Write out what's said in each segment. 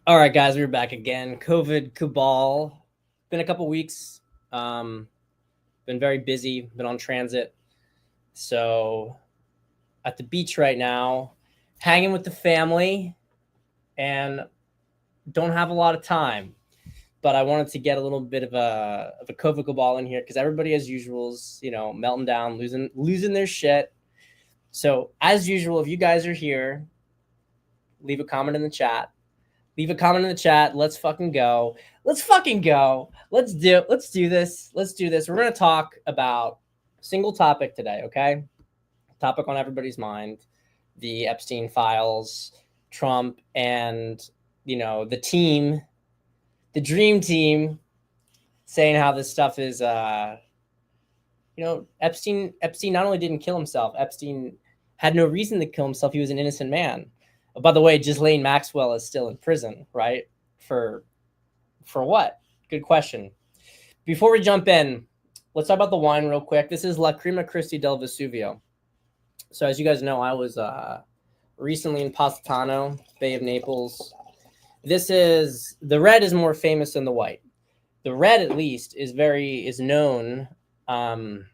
All right, guys, we're back again. COVID cabal. Been a couple weeks. Um, been very busy. Been on transit. So at the beach right now, hanging with the family, and don't have a lot of time. But I wanted to get a little bit of a COVID cabal in here because everybody, as usual, melting down, losing their shit. So as usual, if you guys are here, leave a comment in the chat. Leave a comment in the chat. Let's fucking go. Let's fucking go. Let's do this. Let's do this. We're gonna talk about a single topic today, okay? Topic on everybody's mind. The Epstein files, Trump, and the team, the dream team, saying how this stuff is Epstein not only didn't kill himself, Epstein had no reason to kill himself. He was an innocent man. By the way, Ghislaine Maxwell is still in prison, right? For what? Good question. Before we jump in, let's talk about the wine real quick. This is Lacryma Christi del Vesuvio. So as you guys know, I was recently in Positano, Bay of Naples. The red is more famous than the white. The red, at least, is known. So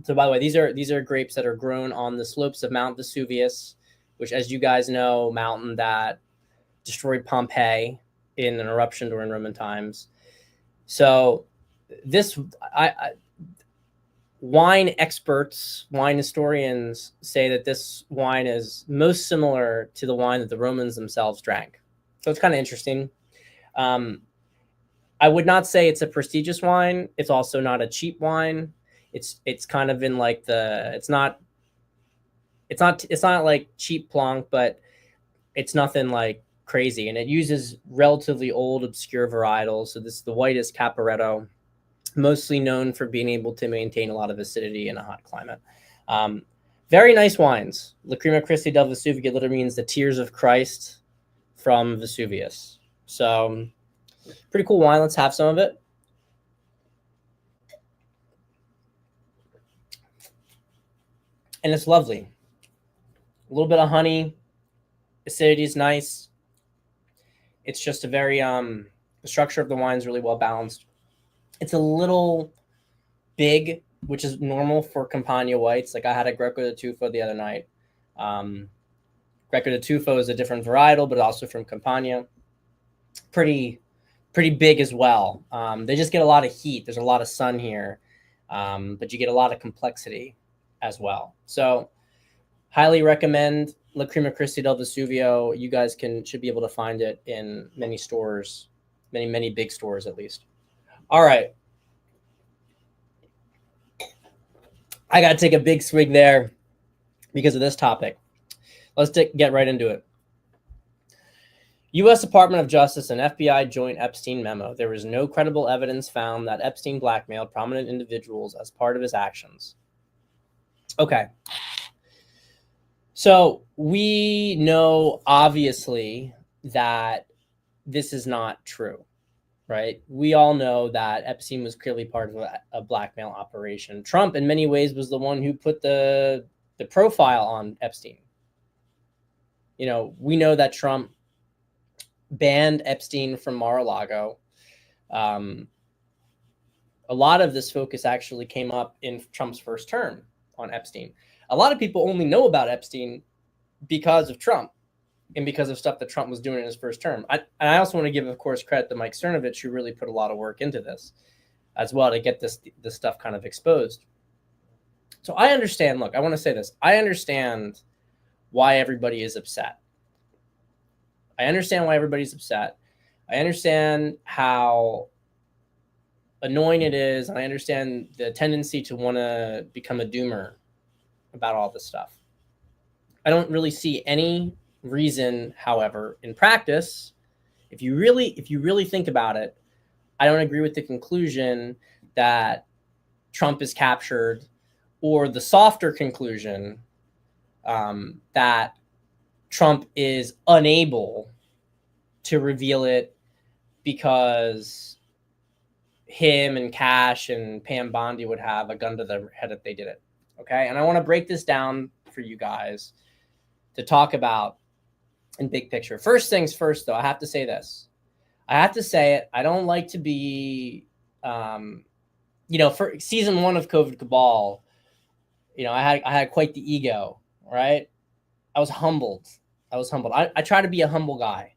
by the way, these are grapes that are grown on the slopes of Mount Vesuvius, which, as you guys know, mountain that destroyed Pompeii in an eruption during Roman times. So wine experts, wine historians say that this wine is most similar to the wine that the Romans themselves drank. So it's kind of interesting. I would not say it's a prestigious wine. It's also not a cheap wine. It's kind of in like it's not like cheap plonk, but it's nothing like crazy. And it uses relatively old, obscure varietals. So the white is Caporetto, mostly known for being able to maintain a lot of acidity in a hot climate. Very nice wines. Lacryma Christi del Vesuvio literally means the tears of Christ from Vesuvius. So pretty cool wine. Let's have some of it. And it's lovely. A little bit of honey. Acidity is nice. It's just a very the structure of the wine is really well balanced. It's a little big, which is normal for Campagna whites. Like I had a Greco de Tufo the other night. Greco de Tufo is a different varietal, but also from Campagna. Pretty big as well. They just get a lot of heat. There's a lot of sun here, but you get a lot of complexity as well. So highly recommend Lacryma Christi del Vesuvio. You guys should be able to find it in many stores, many big stores at least. All right. I got to take a big swig there because of this topic. Let's get right into it. U.S. Department of Justice and FBI joint Epstein memo. There was no credible evidence found that Epstein blackmailed prominent individuals as part of his actions. Okay. So we know, obviously, that this is not true, right? We all know that Epstein was clearly part of a blackmail operation. Trump, in many ways, was the one who put the profile on Epstein. We know that Trump banned Epstein from Mar-a-Lago. A lot of this focus actually came up in Trump's first term on Epstein. A lot of people only know about Epstein because of Trump and because of stuff that Trump was doing in his first term. I also want to give, of course, credit to Mike Cernovich, who really put a lot of work into this as well to get this stuff kind of exposed. So I understand. Look, I want to say this. I understand why everybody is upset. I understand why everybody's upset. I understand how annoying it is. I understand the tendency to want to become a doomer about all this stuff. I don't really see any reason, however, in practice, if you really think about it, I don't agree with the conclusion that Trump is captured, or the softer conclusion that Trump is unable to reveal it because him and Kash and Pam Bondi would have a gun to their head if they did it. Okay. And I want to break this down for you guys to talk about in big picture. First things first, though, I have to say this. I have to say it. I don't like to be, for season 1 of COVID Cabal, I had quite the ego, right? I was humbled. I try to be a humble guy.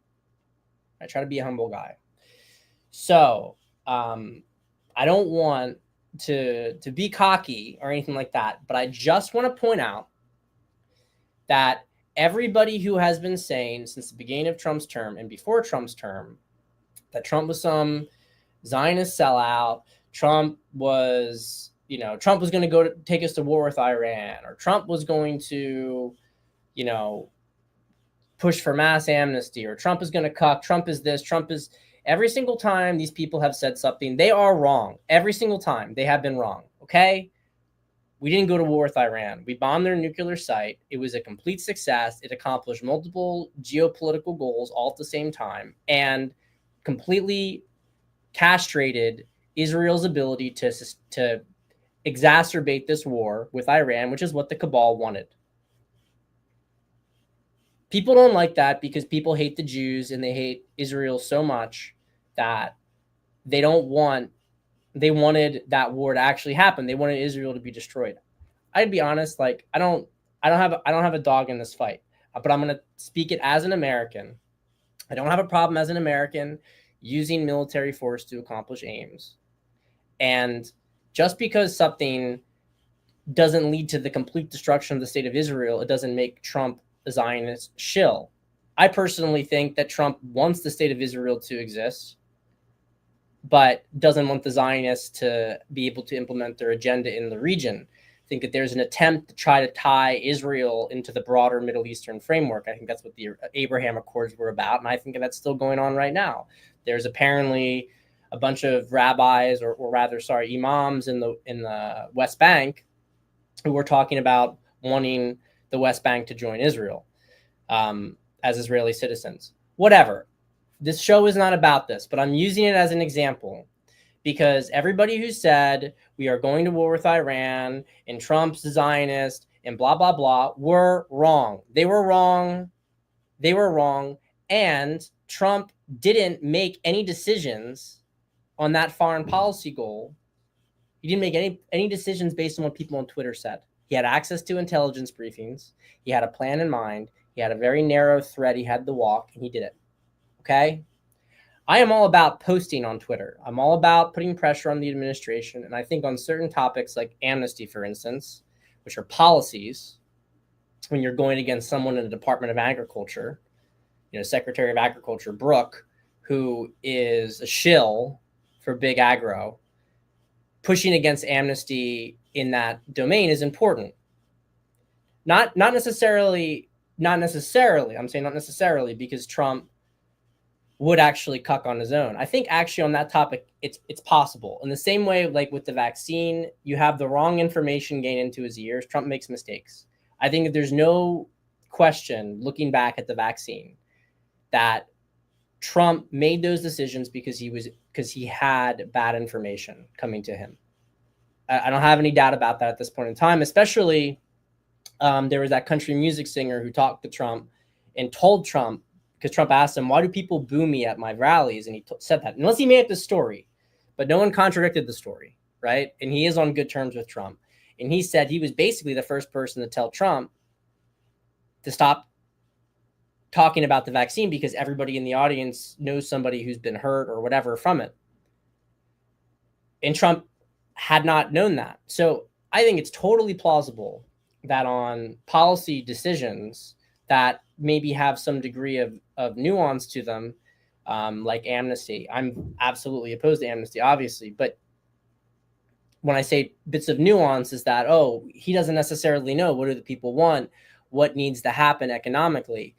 So I don't want to be cocky or anything like that, but I just want to point out that everybody who has been saying since the beginning of Trump's term and before Trump's term that Trump was some Zionist sellout, Trump was going to go to take us to war with Iran, or Trump was going to, push for mass amnesty, or Trump is going to cuck, Trump is this, Trump is... Every single time these people have said something, they are wrong. Every single time they have been wrong, okay? We didn't go to war with Iran. We bombed their nuclear site. It was a complete success. It accomplished multiple geopolitical goals all at the same time and completely castrated Israel's ability to exacerbate this war with Iran, which is what the cabal wanted. People don't like that because people hate the Jews and they hate Israel so much that they wanted that war to actually happen. They wanted Israel to be destroyed. I'd be honest, I don't have a dog in this fight, but I'm going to speak it as an American. I don't have a problem as an American using military force to accomplish aims. And just because something doesn't lead to the complete destruction of the state of Israel, it doesn't make Trump a Zionist shill. I personally think that Trump wants the state of Israel to exist, but doesn't want the Zionists to be able to implement their agenda in the region. I think that there's an attempt to try to tie Israel into the broader Middle Eastern framework. I think that's what the Abraham Accords were about, and I think that's still going on right now. There's apparently a bunch of rabbis, or rather, imams in the West Bank who were talking about wanting the West Bank to join Israel as Israeli citizens. Whatever. This show is not about this, but I'm using it as an example because everybody who said we are going to war with Iran and Trump's Zionist and blah, blah, blah were wrong. They were wrong. And Trump didn't make any decisions on that foreign policy goal. He didn't make any decisions based on what people on Twitter said. He had access to intelligence briefings. He had a plan in mind. He had a very narrow thread he had to walk, and he did it. Okay? I am all about posting on Twitter. I'm all about putting pressure on the administration. And I think on certain topics like amnesty, for instance, which are policies, when you're going against someone in the Department of Agriculture, Secretary of Agriculture Brooke, who is a shill for big agro, pushing against amnesty in that domain is important. Not necessarily, I'm saying not necessarily because Trump would actually cuck on his own. I think actually on that topic, it's possible. In the same way, like with the vaccine, you have the wrong information gain into his ears. Trump makes mistakes. I think that there's no question, looking back at the vaccine, that Trump made those decisions because he had bad information coming to him. I don't have any doubt about that at this point in time, especially there was that country music singer who talked to Trump and told Trump, because Trump asked him, why do people boo me at my rallies? And he said that, unless he made up the story, but no one contradicted the story, right? And he is on good terms with Trump. And he said he was basically the first person to tell Trump to stop talking about the vaccine because everybody in the audience knows somebody who's been hurt or whatever from it. And Trump had not known that. So I think it's totally plausible that on policy decisions that maybe have some degree of nuance to them, like amnesty. I'm absolutely opposed to amnesty, obviously. But when I say bits of nuance is that, he doesn't necessarily know what do the people want, what needs to happen economically.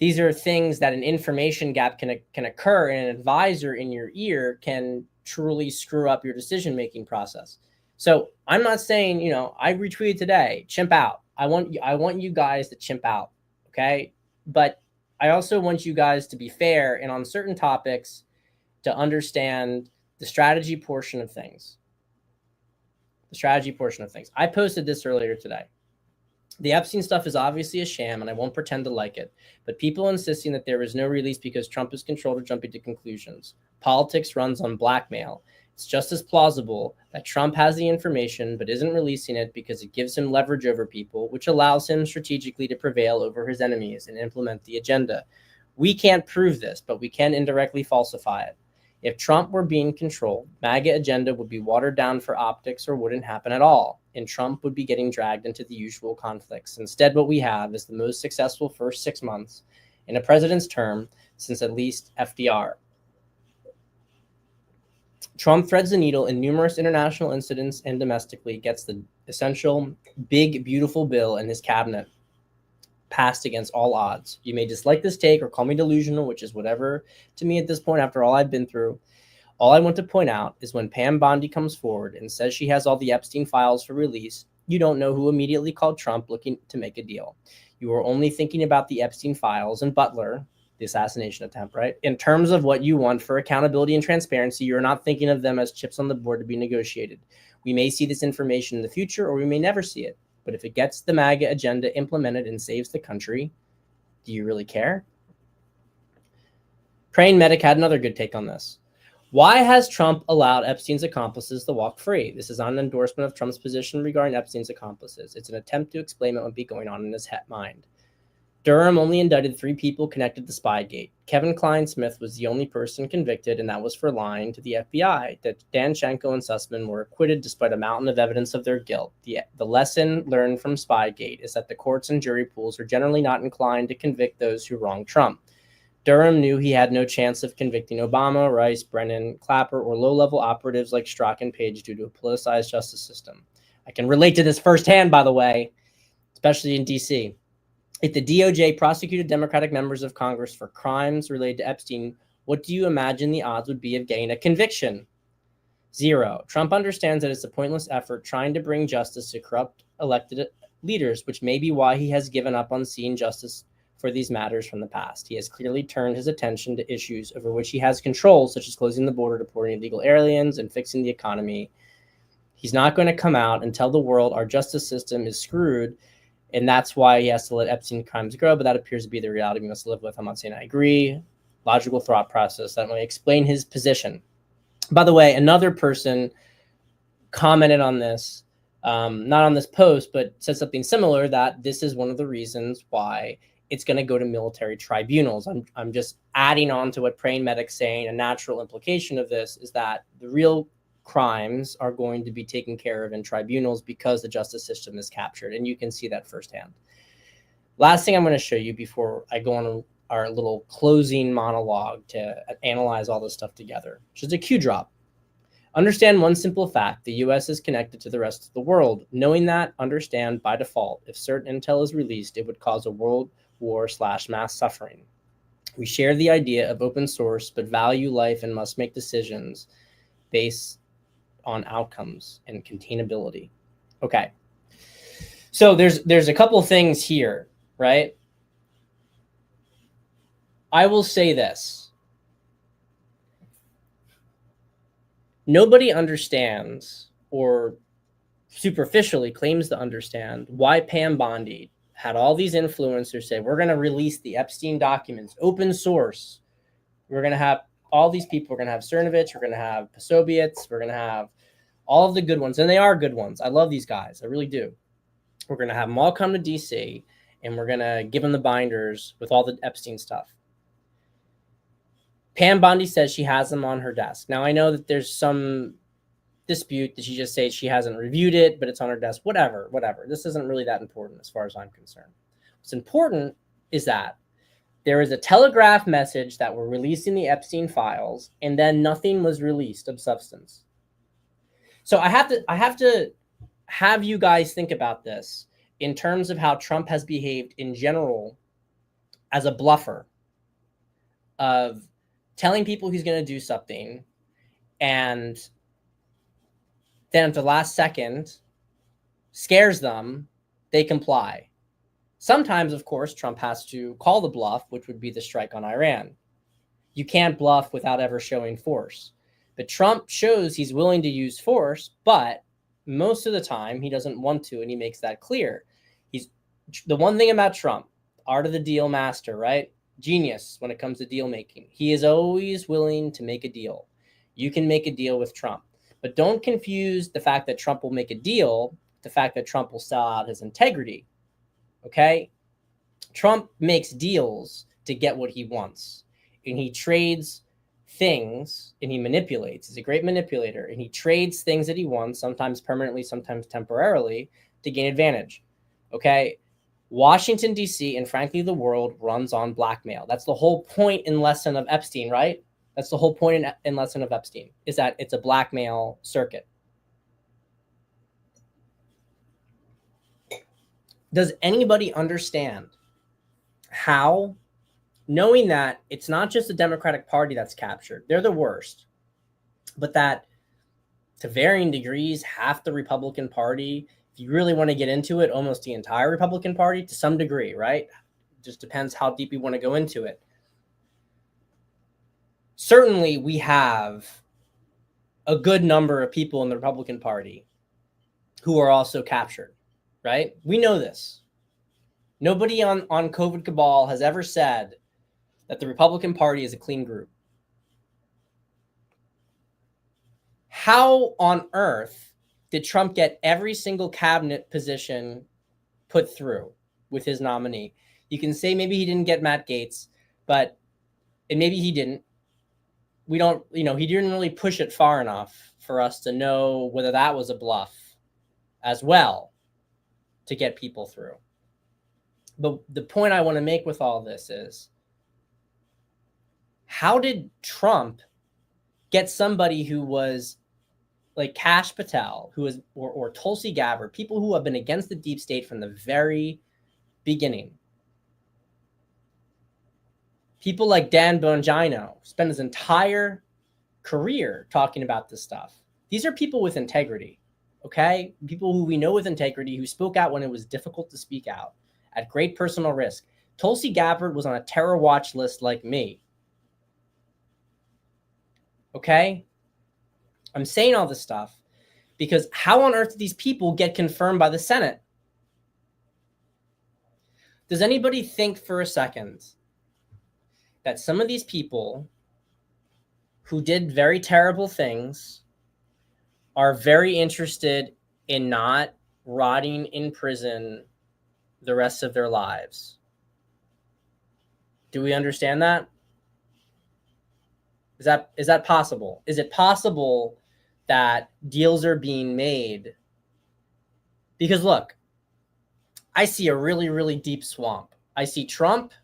These are things that an information gap can occur, and an advisor in your ear can truly screw up your decision-making process. So I'm not saying, I retweeted today, chimp out. I want you guys to chimp out, okay? But I also want you guys to be fair and on certain topics to understand the strategy portion of things. I posted this earlier today. The Epstein stuff is obviously a sham, and I won't pretend to like it. But people insisting that there is no release because Trump is controlled are jumping to conclusions. Politics runs on blackmail. It's just as plausible that Trump has the information but isn't releasing it because it gives him leverage over people, which allows him strategically to prevail over his enemies and implement the agenda. We can't prove this, but we can indirectly falsify it. If Trump were being controlled, MAGA agenda would be watered down for optics or wouldn't happen at all, and Trump would be getting dragged into the usual conflicts. Instead, what we have is the most successful first 6 months in a president's term since at least FDR. Trump threads the needle in numerous international incidents and domestically gets the essential, big, beautiful bill in his cabinet passed against all odds. You may dislike this take or call me delusional, which is whatever to me at this point after all I've been through. All I want to point out is when Pam Bondi comes forward and says she has all the Epstein files for release, you don't know who immediately called Trump looking to make a deal. You are only thinking about the Epstein files and Butler, the assassination attempt, right? In terms of what you want for accountability and transparency, you're not thinking of them as chips on the board to be negotiated. We may see this information in the future or we may never see it. But if it gets the MAGA agenda implemented and saves the country, do you really care? Praying Medic had another good take on this. Why has Trump allowed Epstein's accomplices to walk free? This is not an endorsement of Trump's position regarding Epstein's accomplices. It's an attempt to explain what would be going on in his mind. Durham only indicted 3 people connected to Spygate. Kevin Klein-Smith was the only person convicted, and that was for lying to the FBI. That Danchenko and Sussman were acquitted despite a mountain of evidence of their guilt. The lesson learned from Spygate is that the courts and jury pools are generally not inclined to convict those who wronged Trump. Durham knew he had no chance of convicting Obama, Rice, Brennan, Clapper, or low-level operatives like Strzok and Page due to a politicized justice system. I can relate to this firsthand, by the way, especially in D.C. If the DOJ prosecuted Democratic members of Congress for crimes related to Epstein, what do you imagine the odds would be of getting a conviction? 0. Trump understands that it's a pointless effort trying to bring justice to corrupt elected leaders, which may be why he has given up on seeing justice for these matters from the past. He has clearly turned his attention to issues over which he has control, such as closing the border, deporting illegal aliens, and fixing the economy. He's not going to come out and tell the world our justice system is screwed, and that's why he has to let Epstein crimes grow, but that appears to be the reality we must live with. I'm not saying I agree. Logical thought process that may explain his position. By the way, another person commented on this, not on this post, but said something similar, that this is one of the reasons why it's going to go to military tribunals. I'm just adding on to what Praying Medic's saying. A natural implication of this is that the real crimes are going to be taken care of in tribunals because the justice system is captured, and you can see that firsthand. Last thing I'm going to show you before I go on our little closing monologue to analyze all this stuff together, which is a Q drop. Understand one simple fact: the U.S. is connected to the rest of the world. Knowing that, understand by default, if certain intel is released, it would cause a world war/mass suffering. We share the idea of open source, but value life and must make decisions based on outcomes and containability. Okay. So there's a couple things here, right? I will say this. Nobody understands or superficially claims to understand why Pam Bondi had all these influencers say, we're going to release the Epstein documents, open source. We're going to have all these people. We're going to have Cernovich. We're going to have Posobiec. We're going to have all of the good ones. And they are good ones. I love these guys. I really do. We're going to have them all come to DC, and we're going to give them the binders with all the Epstein stuff. Pam Bondi says she has them on her desk. Now, I know that there's some dispute that she just says she hasn't reviewed it, but it's on her desk. Whatever. This isn't really that important as far as I'm concerned. What's important is that there is a telegraph message that we're releasing the Epstein files, and then nothing was released of substance. So I have to have you guys think about this in terms of how Trump has behaved in general as a bluffer, of telling people he's going to do something, and then at the last second scares them, they comply. Sometimes, of course, Trump has to call the bluff, which would be the strike on Iran. You can't bluff without ever showing force. But Trump shows he's willing to use force, but most of the time he doesn't want to, and he makes that clear. He's The one thing about Trump, art of the deal master, right? Genius when it comes to deal making. He is always willing to make a deal. You can make a deal with Trump, but don't confuse the fact that Trump will make a deal with the fact that Trump will sell out his integrity. Okay? Trump makes deals to get what he wants, and he trades things and he manipulates. He's a great manipulator, and he trades things that he wants, sometimes permanently, sometimes temporarily, to gain advantage. Okay? Washington, D.C., and frankly, the world runs on blackmail. That's the whole point and lesson of Epstein, right? That's the whole point and lesson of Epstein, is that it's a blackmail circuit. Does anybody understand how, knowing that it's not just the Democratic Party that's captured, they're the worst, but that to varying degrees, half the Republican Party, if you really want to get into it, almost the entire Republican Party to some degree, right? It just depends how deep you want to go into it. Certainly, we have a good number of people in the Republican Party who are also captured, right? We know this. Nobody on COVID cabal has ever said that the Republican Party is a clean group. How on earth did Trump get every single cabinet position put through with his nominee? You can say maybe he didn't get Matt Gaetz, and maybe he didn't. We don't, he didn't really push it far enough for us to know whether that was a bluff as well to get people through. But the point I want to make with all this is, how did Trump get somebody who was like Kash Patel, who is, or Tulsi Gabbard, people who have been against the deep state from the very beginning? People like Dan Bongino spent his entire career talking about this stuff. These are people with integrity, okay? People who we know with integrity, who spoke out when it was difficult to speak out at great personal risk. Tulsi Gabbard was on a terror watch list like me. Okay? I'm saying all this stuff because how on earth do these people get confirmed by the Senate? Does anybody think for a second that some of these people who did very terrible things are very interested in not rotting in prison the rest of their lives? Do we understand that? Is that possible? Is it possible that deals are being made? Because look, I see a really, really deep swamp. I see Trump,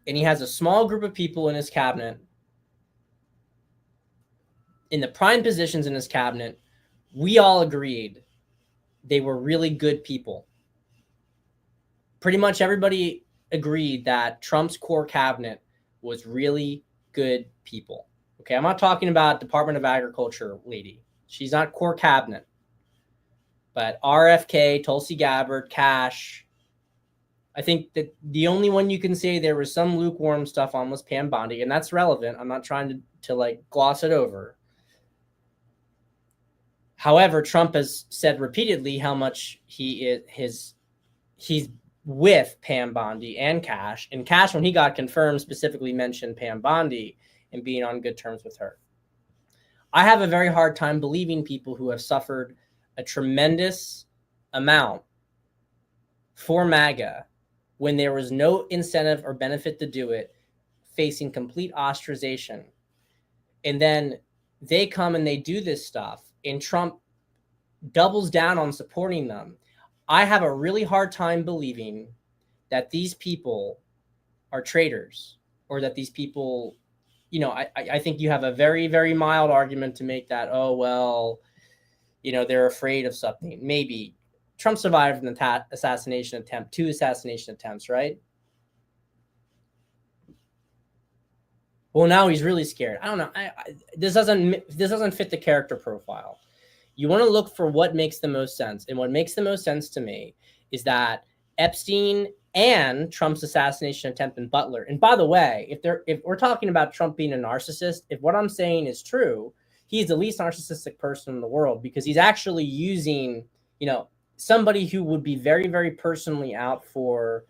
and he has a small group of people in his cabinet, in the prime positions in his cabinet. We all agreed they were really good people. Pretty much everybody agreed that Trump's core cabinet was really good people. Okay, I'm not talking about Department of Agriculture lady. She's not core cabinet. But RFK, Tulsi Gabbard, Kash. I think that the only one you can say there was some lukewarm stuff on was Pam Bondi, and that's relevant. I'm not trying to like gloss it over. However, Trump has said repeatedly how much he's with Pam Bondi and Kash. And Kash, when he got confirmed, specifically mentioned Pam Bondi and being on good terms with her. I have a very hard time believing people who have suffered a tremendous amount for MAGA when there was no incentive or benefit to do it, facing complete ostracization. And then they come and they do this stuff, and Trump doubles down on supporting them. I have a really hard time believing that these people are traitors, or that these people, I think you have a very, very mild argument to make that, oh, well, they're afraid of something. Maybe. Trump survived an assassination attempt, 2 assassination attempts, right? Well, now he's really scared. I don't know. This doesn't fit the character profile. You want to look for what makes the most sense. And what makes the most sense to me is that Epstein and Trump's assassination attempt in Butler. And by the way, if we're talking about Trump being a narcissist, if what I'm saying is true, he's the least narcissistic person in the world, because he's actually using, somebody who would be very, very personally out for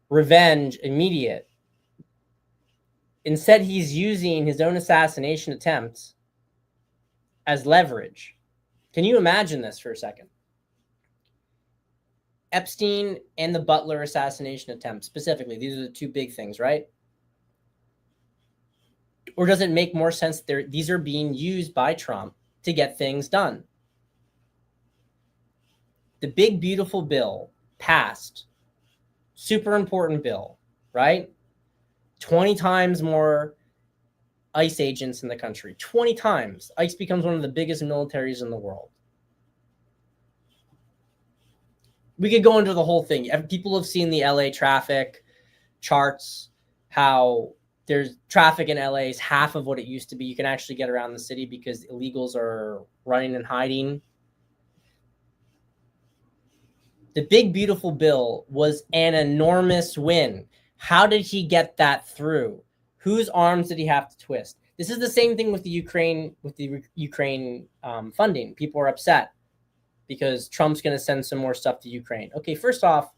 revenge immediate. Instead, he's using his own assassination attempts as leverage. Can you imagine this for a second? Epstein and the Butler assassination attempt specifically, these are the two big things, right? Or does it make more sense that these are being used by Trump to get things done? The big, beautiful bill passed. Super important bill, right? 20 times more ICE agents in the country. 20 times. ICE becomes one of the biggest militaries in the world. We could go into the whole thing. People have seen the LA traffic charts, how there's traffic in LA is half of what it used to be. You can actually get around the city because illegals are running and hiding. The big, beautiful bill was an enormous win. How did he get that through? Whose arms did he have to twist? This is the same thing with the Ukraine funding. People are upset because Trump's going to send some more stuff to Ukraine. Okay, first off,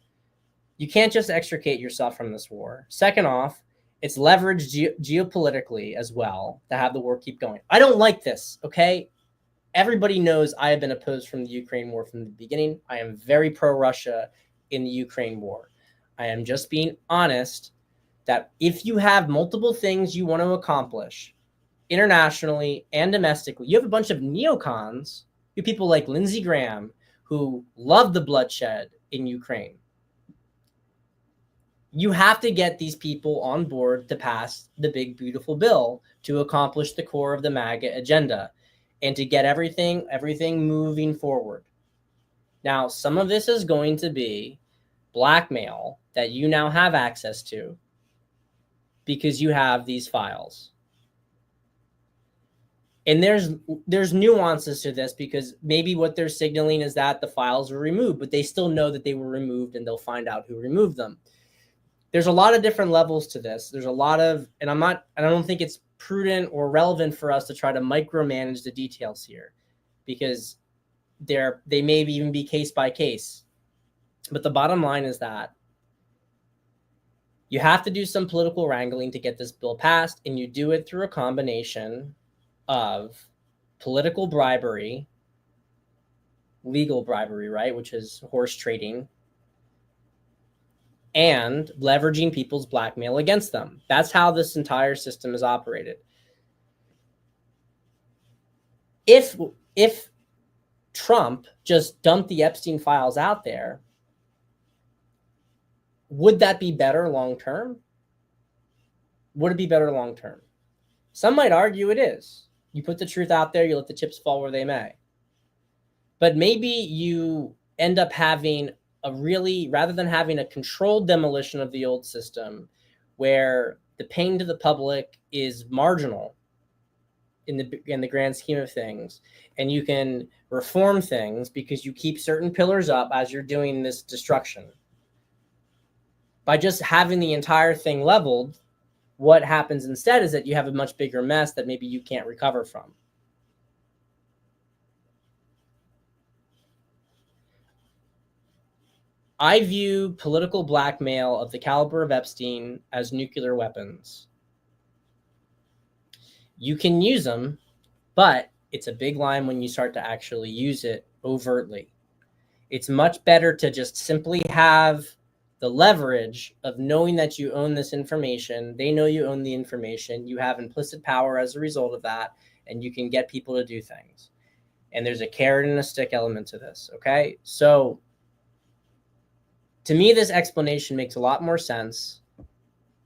you can't just extricate yourself from this war. Second off, it's leveraged geopolitically as well to have the war keep going. I don't like this, okay? Everybody knows I have been opposed from the Ukraine war from the beginning. I am very pro-Russia in the Ukraine war. I am just being honest that if you have multiple things you want to accomplish internationally and domestically, you have a bunch of neocons, you people like Lindsey Graham, who love the bloodshed in Ukraine. You have to get these people on board to pass the big, beautiful bill to accomplish the core of the MAGA agenda and to get everything moving forward. Now, some of this is going to be blackmail that you now have access to because you have these files. And there's nuances to this because maybe what they're signaling is that the files were removed, but they still know that they were removed and they'll find out who removed them. There's a lot of different levels to this. There's a lot of, and I don't think it's prudent or relevant for us to try to micromanage the details here because they may even be case by case. But the bottom line is that you have to do some political wrangling to get this bill passed, and you do it through a combination of political bribery, legal bribery, right, which is horse trading, and leveraging people's blackmail against them. That's how this entire system is operated. If Trump just dumped the Epstein files out there, would that be better long term? Would it be better long term? Some might argue it is. You put the truth out there, you let the chips fall where they may. But maybe you end up having rather than having a controlled demolition of the old system where the pain to the public is marginal in the grand scheme of things, and you can reform things because you keep certain pillars up as you're doing this destruction. By just having the entire thing leveled, what happens instead is that you have a much bigger mess that maybe you can't recover from. I view political blackmail of the caliber of Epstein as nuclear weapons. You can use them, but it's a big line when you start to actually use it overtly. It's much better to just simply have the leverage of knowing that you own this information. They know you own the information. You have implicit power as a result of that, and you can get people to do things. And there's a carrot and a stick element to this, okay? So to me, this explanation makes a lot more sense.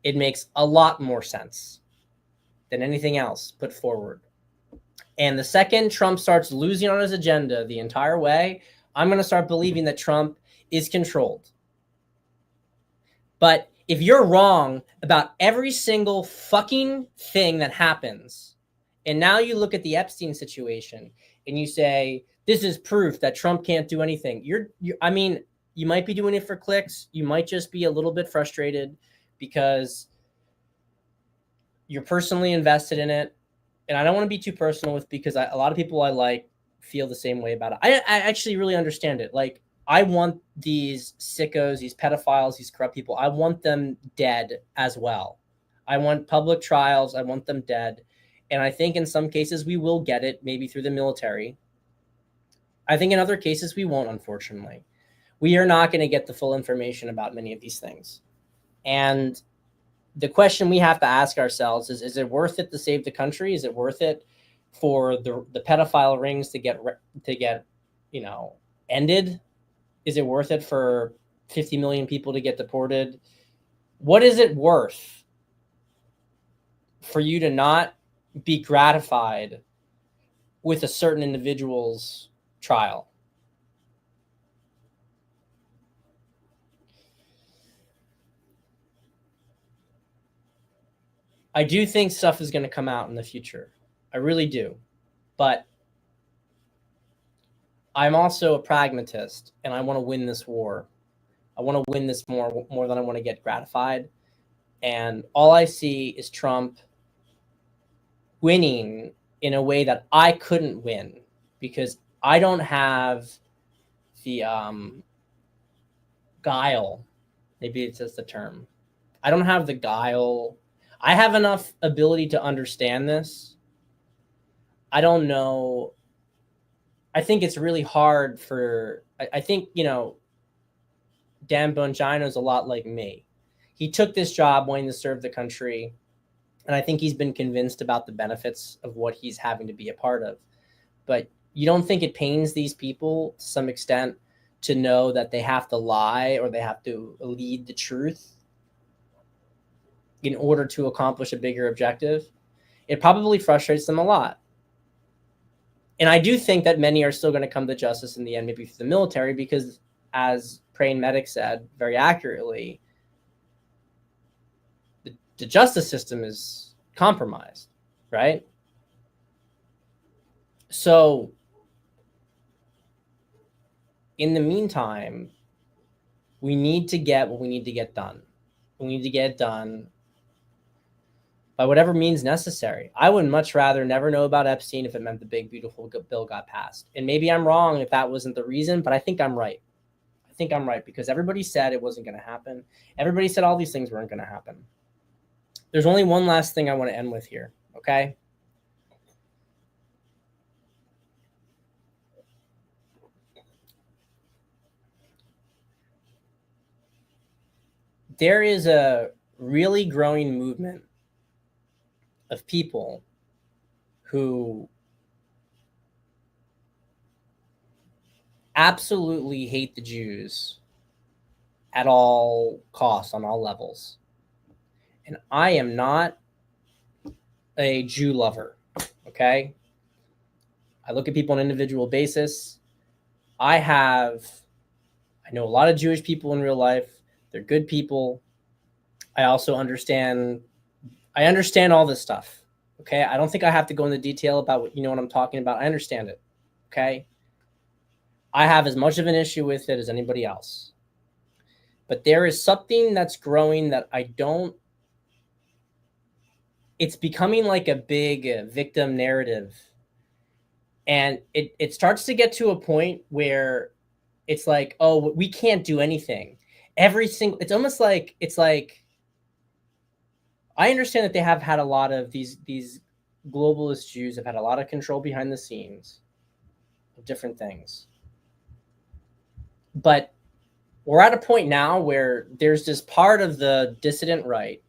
It makes a lot more sense than anything else put forward. And the second Trump starts losing on his agenda the entire way, I'm going to start believing that Trump is controlled. But if you're wrong about every single fucking thing that happens, and now you look at the Epstein situation and you say, this is proof that Trump can't do anything. I mean, you might be doing it for clicks. You might just be a little bit frustrated because you're personally invested in it. And I don't want to be too personal because a lot of people I like feel the same way about it. I actually really understand it. Like, I want these sickos, these pedophiles, these corrupt people, I want them dead as well. I want public trials. I want them dead. And I think in some cases we will get it, maybe through the military. I think in other cases we won't, unfortunately. We are not going to get the full information about many of these things. And the question we have to ask ourselves is it worth it to save the country? Is it worth it for the pedophile rings to get, ended? Is it worth it for 50 million people to get deported? What is it worth for you to not be gratified with a certain individual's trial? I do think stuff is going to come out in the future. I really do. But I'm also a pragmatist, and I want to win this war. I want to win this more than I want to get gratified. And all I see is Trump winning in a way that I couldn't win, because I don't have the guile. Maybe it's just the term. I don't have the guile. I have enough ability to understand this. I don't know. I think it's really hard for, I think, Dan Bongino's a lot like me. He took this job wanting to serve the country, and I think he's been convinced about the benefits of what he's having to be a part of. But you don't think it pains these people to some extent to know that they have to lie or they have to lead the truth in order to accomplish a bigger objective? It probably frustrates them a lot. And I do think that many are still going to come to justice in the end, maybe through the military, because as Praying Medic said very accurately, the justice system is compromised, right? So in the meantime, we need to get what we need to get done. We need to get it done by whatever means necessary. I would much rather never know about Epstein if it meant the big, beautiful bill got passed. And maybe I'm wrong if that wasn't the reason, but I think I'm right. I think I'm right, because everybody said it wasn't going to happen. Everybody said all these things weren't going to happen. There's only one last thing I want to end with here, okay? There is a really growing movement of people who absolutely hate the Jews at all costs, on all levels. And I am not a Jew lover, okay? I look at people on an individual basis. I know a lot of Jewish people in real life. They're good people. I also understand all this stuff, okay? I don't think I have to go into detail about what I'm talking about. I understand it, okay? I have as much of an issue with it as anybody else. But there is something that's growing that it's becoming like a big victim narrative. And it starts to get to a point where it's like, oh, we can't do anything. It's almost like, I understand that they have had a lot of these globalist Jews have had a lot of control behind the scenes of different things. But we're at a point now where there's this part of the dissident right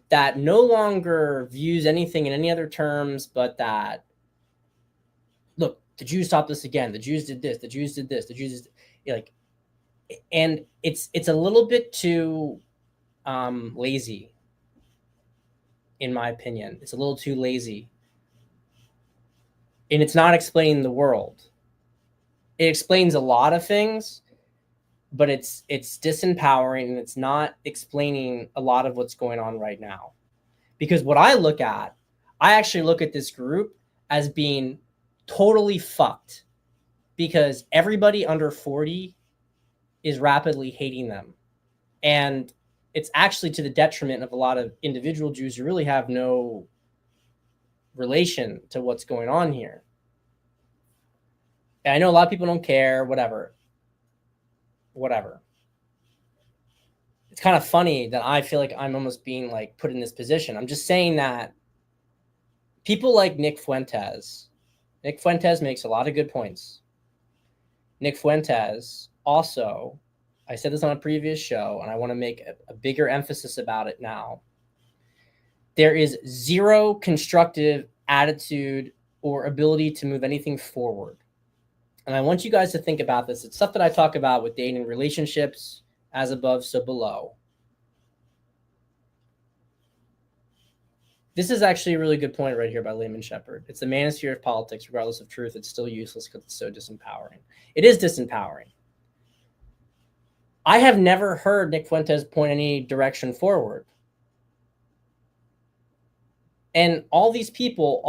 that no longer views anything in any other terms but that, look, the Jews stopped this again. The Jews did this. The Jews did this. The Jews did, and it's a little bit too lazy, in my opinion. It's a little too lazy, and it's not explaining the world. It explains a lot of things, but it's disempowering, and it's not explaining a lot of what's going on right now. Because what I actually look at this group as being totally fucked, because everybody under 40 is rapidly hating them. And it's actually to the detriment of a lot of individual Jews who really have no relation to what's going on here. And I know a lot of people don't care, whatever. It's kind of funny that I feel like I'm almost being like put in this position. I'm just saying that people like Nick Fuentes makes a lot of good points. Nick Fuentes also, I said this on a previous show, and I want to make a bigger emphasis about it now. There is zero constructive attitude or ability to move anything forward. And I want you guys to think about this. It's stuff that I talk about with dating relationships, as above, so below. This is actually a really good point right here by Layman Shepherd. It's the manosphere of politics, regardless of truth. It's still useless because it's so disempowering. It is disempowering. I have never heard Nick Fuentes point any direction forward. And all these people,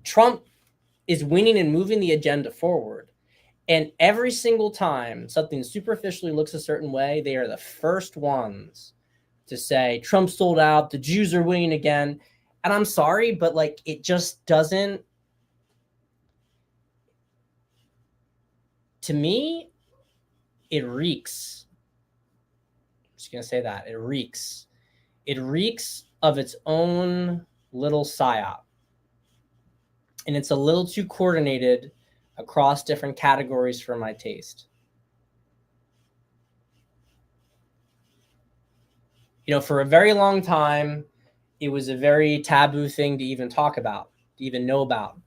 Trump is winning and moving the agenda forward. And every single time something superficially looks a certain way, they are the first ones to say Trump sold out, the Jews are winning again. And I'm sorry, but like it just doesn't, to me, it reeks. I'm just going to say that. It reeks. It reeks of its own little psyop. And it's a little too coordinated across different categories for my taste. You know, for a very long time, it was a very taboo thing to even talk about, to even know about.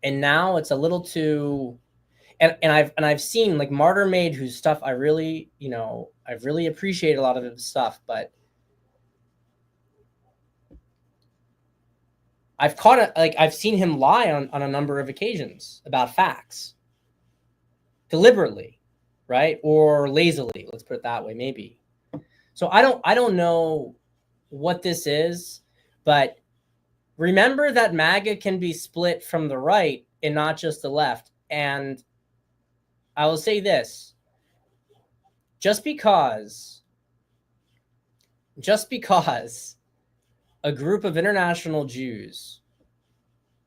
And now it's a little too, and I've seen like Martyr Made, whose stuff I really, I've really appreciated a lot of his stuff, but I've seen him lie on a number of occasions about facts, deliberately, right? Or lazily, let's put it that way, maybe. So I don't know what this is, but remember that MAGA can be split from the right and not just the left. And I will say this, just because a group of international Jews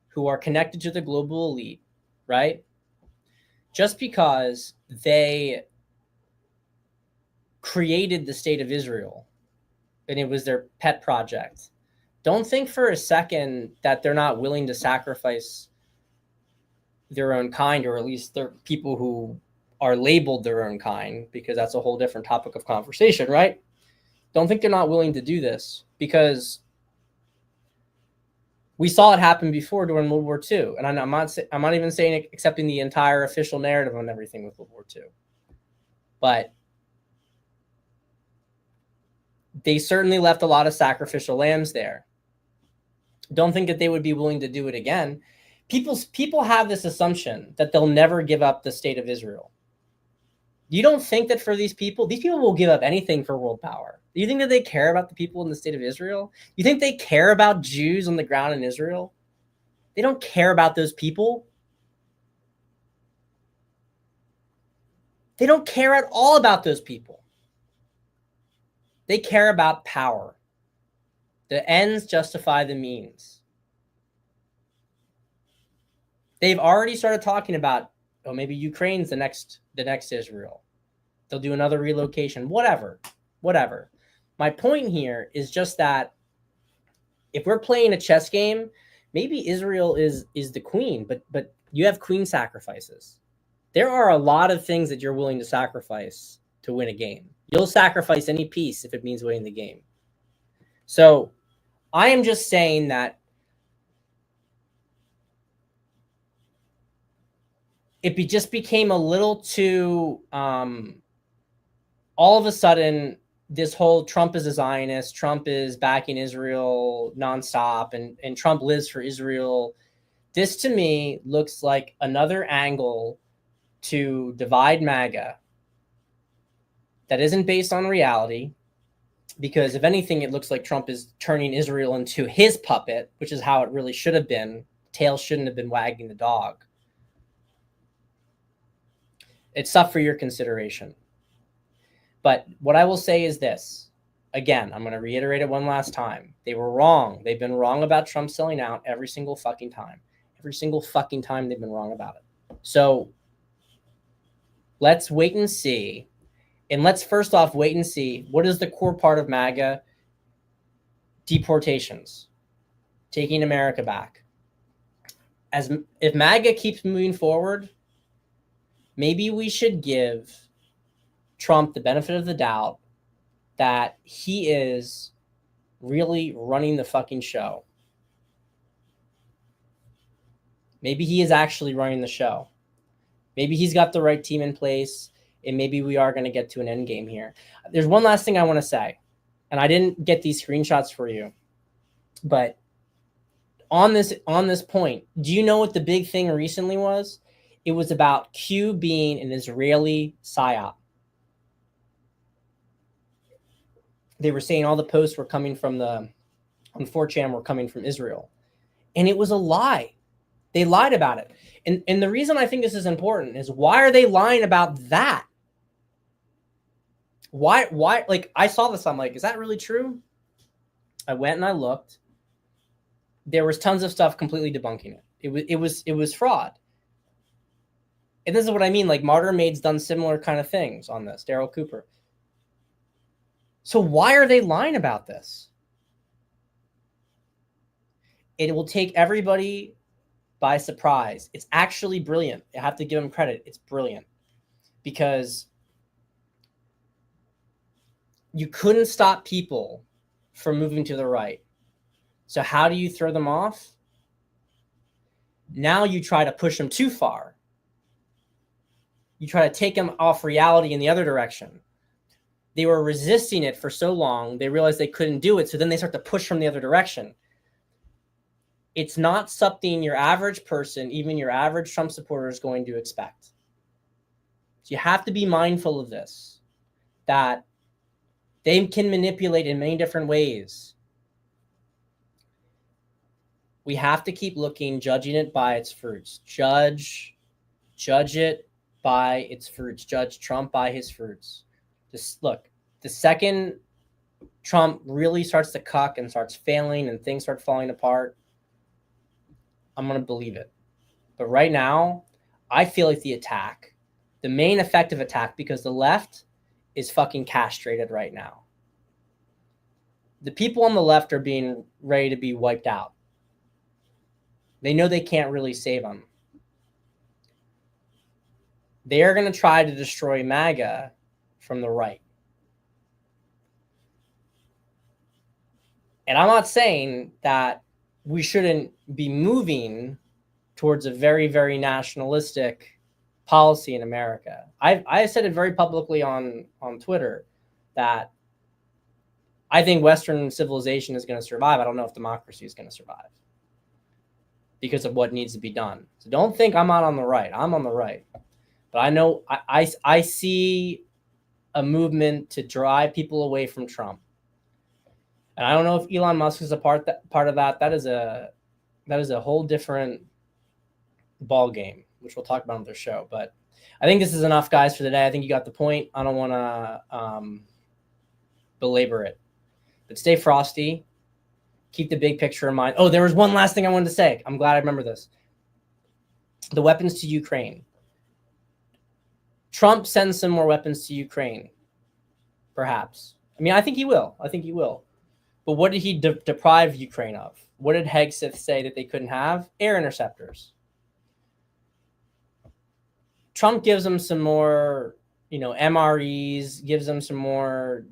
who are connected to the global elite, right? Just because they created the state of Israel and it was their pet project, don't think for a second that they're not willing to sacrifice their own kind, or at least they're people who are labeled their own kind, because that's a whole different topic of conversation, right? Don't think they're not willing to do this, because we saw it happen before during World War II. And I'm not even saying accepting the entire official narrative on everything with World War II. But they certainly left a lot of sacrificial lambs there. Don't think that they would be willing to do it again. People have this assumption that they'll never give up the state of Israel. You don't think that for these people will give up anything for world power. Do you think that they care about the people in the state of Israel? You think they care about Jews on the ground in Israel? They don't care about those people. They don't care at all about those people. They care about power. The ends justify the means. They've already started talking about, oh, maybe Ukraine's the next Israel. They'll do another relocation, whatever. My point here is just that if we're playing a chess game, maybe Israel is the queen, but you have queen sacrifices. There are a lot of things that you're willing to sacrifice to win a game. You'll sacrifice any piece if it means winning the game. So I am just saying that it just became a little too, all of a sudden, this whole Trump is a Zionist, Trump is backing Israel nonstop, and Trump lives for Israel. This to me looks like another angle to divide MAGA that isn't based on reality, because if anything, it looks like Trump is turning Israel into his puppet, which is how it really should have been. Tail shouldn't have been wagging the dog. It's up for your consideration. But what I will say is this. Again, I'm going to reiterate it one last time. They were wrong. They've been wrong about Trump selling out every single fucking time. Every single fucking time they've been wrong about it. So let's wait and see. And let's first off wait and see, what is the core part of MAGA? Deportations. Taking America back. If MAGA keeps moving forward, maybe we should give Trump the benefit of the doubt that he is really running the fucking show. Maybe he is actually running the show. Maybe he's got the right team in place, and maybe we are going to get to an end game here. There's one last thing I want to say, and I didn't get these screenshots for you, but on this point, do you know what the big thing recently was? It was about Q being an Israeli psyop. They were saying all the posts were coming from on 4chan were coming from Israel. And it was a lie. They lied about it. And the reason I think this is important is, why are they lying about that? Why, like, I saw this, I'm like, is that really true? I went and I looked. There was tons of stuff completely debunking it. It was fraud. And this is what I mean. Like, Martyr Maid's done similar kind of things on this, Daryl Cooper. So why are they lying about this? It will take everybody by surprise. It's actually brilliant. I have to give them credit. It's brilliant, because you couldn't stop people from moving to the right. So how do you throw them off? Now you try to push them too far. You try to take them off reality in the other direction. They were resisting it for so long, they realized they couldn't do it. So then they start to push from the other direction. It's not something your average person, even your average Trump supporter, is going to expect. So you have to be mindful of this, that they can manipulate in many different ways. We have to keep looking, judging it by its fruits. Judge it by its fruits. Judge Trump by his fruits. Just look, the second Trump really starts to cuck and starts failing and things start falling apart, I'm going to believe it. But right now, I feel like the main effective attack, because the left is fucking castrated right now. The people on the left are being ready to be wiped out. They know they can't really save them. They are going to try to destroy MAGA from the right. And I'm not saying that we shouldn't be moving towards a very, very nationalistic policy in America. I said it very publicly on Twitter that I think Western civilization is going to survive. I don't know if democracy is going to survive because of what needs to be done. So don't think I'm not on the right. I'm on the right. But I know I see a movement to drive people away from Trump. And I don't know if Elon Musk is a part of that. That is a whole different ball game, which we'll talk about on their show. But I think this is enough, guys, for today. I think you got the point. I don't want to belabor it. But stay frosty. Keep the big picture in mind. Oh, there was one last thing I wanted to say. I'm glad I remember this. The weapons to Ukraine. Trump sends some more weapons to Ukraine, perhaps. I mean, I think he will. But what did he deprive Ukraine of? What did Hegseth say that they couldn't have? Air interceptors. Trump gives them some more, MREs, gives them some more,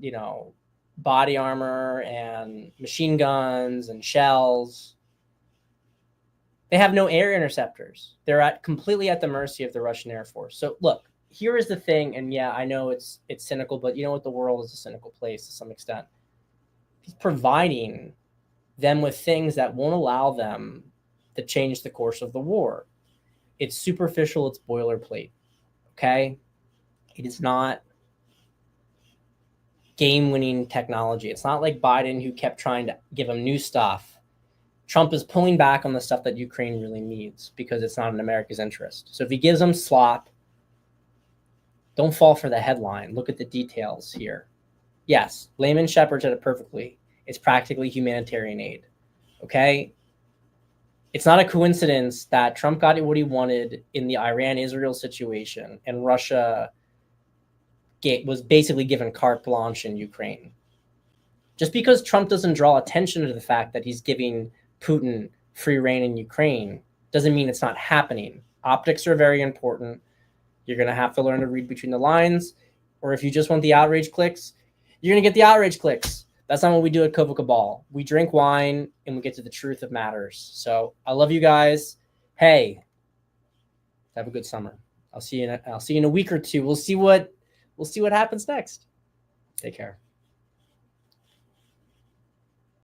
body armor and machine guns and shells. They have no air interceptors. They're completely at the mercy of the Russian Air Force. So look, here is the thing, and yeah, I know it's cynical, but you know what? The world is a cynical place to some extent. He's providing them with things that won't allow them to change the course of the war. It's superficial. It's boilerplate. Okay? It is not game-winning technology. It's not like Biden, who kept trying to give them new stuff. Trump is pulling back on the stuff that Ukraine really needs because it's not in America's interest. So if he gives them slop, don't fall for the headline. Look at the details here. Yes, Layman Shepherd said it perfectly. It's practically humanitarian aid. Okay? It's not a coincidence that Trump got what he wanted in the Iran-Israel situation, and Russia was basically given carte blanche in Ukraine. Just because Trump doesn't draw attention to the fact that he's giving Putin free reign in Ukraine doesn't mean it's not happening. Optics are very important. You're going to have to learn to read between the lines, or if you just want the outrage clicks, you're going to get the outrage clicks. That's not what we do at CABAL. We drink wine and we get to the truth of matters. So I love you guys. Hey, have a good summer. I'll see you in a week or two. We'll see what happens next. Take care.